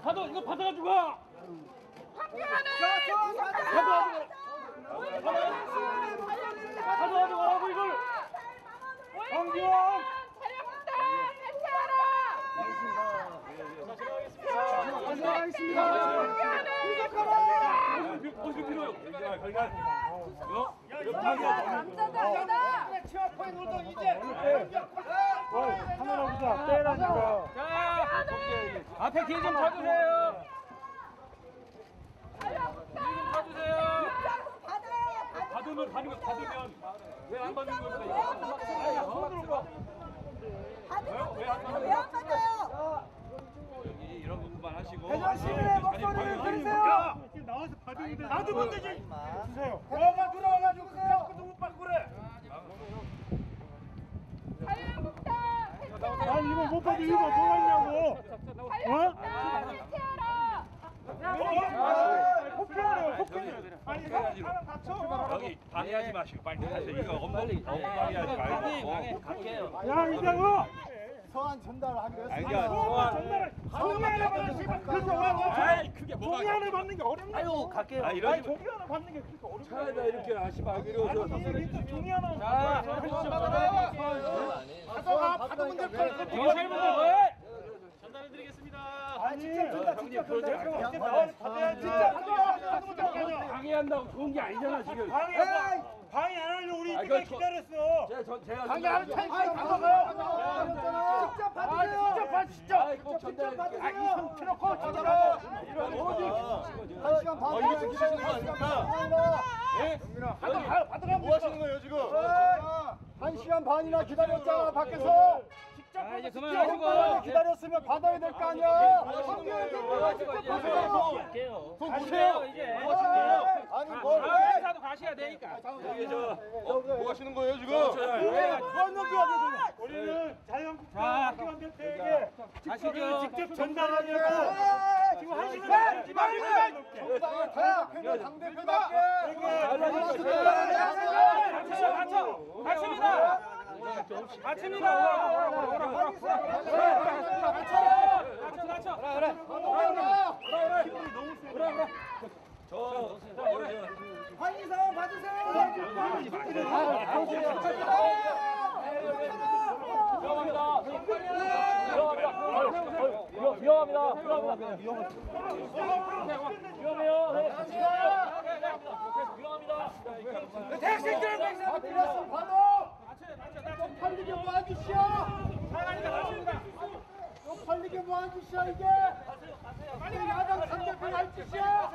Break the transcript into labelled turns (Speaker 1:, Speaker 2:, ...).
Speaker 1: 가도 이거 받아가지고 가. 가져가지고 가라고 이걸. 황규환.
Speaker 2: 안녕하겠습니다.
Speaker 1: 어떻게 필요해요?
Speaker 2: 남자다. 치아파에 놀던 이제
Speaker 3: 카메라 보자. 빼라니까.
Speaker 1: 자, 앞에 길 좀 봐주세요. 받으면 왜 안 받는 겁니까? 손으로 봐.
Speaker 4: 왜안 받아요?
Speaker 1: 여기 이런 거 그만하시고.
Speaker 2: 대전 시민의 목소리를 들으세요.
Speaker 3: 나와서 받으면 돼. 나도 먼저 주세요.
Speaker 2: 너가 들어와가지고 그래갖고도 못 받고 그래.
Speaker 3: 아 이거 못 받으 이거 뭐 하냐고. 폭행하래요. 폭행. 아니 사람 다쳐.
Speaker 1: 여기 방해하지 마시고 빨리 하세요. 이거 업무 방해하지 말고.
Speaker 5: 갈게요.
Speaker 3: 야 이장우.
Speaker 2: 서한 전달하기로
Speaker 3: 전달을 종이 하나 받는 게 그렇게 어려워.
Speaker 1: 아이 그게 뭐가
Speaker 3: 종이 하나 받는 게 어렵냐?
Speaker 5: 아유, 갈게요.
Speaker 1: 아
Speaker 3: 아니
Speaker 1: 이러지
Speaker 3: 종이 하나 받는 게 그렇게 어렵냐?
Speaker 1: 차에다 이렇게 하지 말기로
Speaker 3: 아니 이렇게 종이 하나.
Speaker 2: 가서가 받으면 될 거야.
Speaker 1: 경찰분들 왜?
Speaker 2: 아 진짜 전달 진짜 전달.
Speaker 3: 받아야 진짜
Speaker 1: 방해한다고 좋은 게 아니잖아 지금.
Speaker 3: 방해 안 하려고 우리
Speaker 1: 아,
Speaker 3: 이때까지
Speaker 1: 이거
Speaker 3: 기다렸어.
Speaker 1: 제가
Speaker 2: 방해하는 타이밍 가서가요. 직접 받으세요. 직접 받으시죠.
Speaker 1: 꼭 전달.
Speaker 2: 받으세요. 트럭고 전달하고. 한 시간 반 기다리시는 거 아닙니까?
Speaker 1: 예?
Speaker 2: 받으라고. 뭐 하시는 거예요 지금? 한 시간 반이나 기다렸잖아 밖에서.
Speaker 1: 자 이제
Speaker 2: 시간을
Speaker 1: 그만하시고.
Speaker 2: 기다렸으면 받아야 될 거 아니야.
Speaker 5: 갈게요.
Speaker 2: 돈 주세요.
Speaker 1: 이제.
Speaker 2: 뭐 하시는 거예요? 아니 뭘?
Speaker 1: 회사도 가셔야 되니까. 여기 저
Speaker 2: 뭐 하시는 거예요 지금?
Speaker 3: 우리는
Speaker 1: 자,
Speaker 3: 자유한국당한테
Speaker 1: 가시죠.
Speaker 3: 직접 전달하려고 지금 한 시간
Speaker 2: 빨리
Speaker 3: 넘게.
Speaker 2: 당대표답게
Speaker 1: 같습니다.
Speaker 2: 환희상 받으세요. 택시들 받아. 좀 팔리게 뭐 한 짓이야? 좀 팔리게 뭐 한 짓이야 이게? 빨리 야당 상대편 할 짓이야?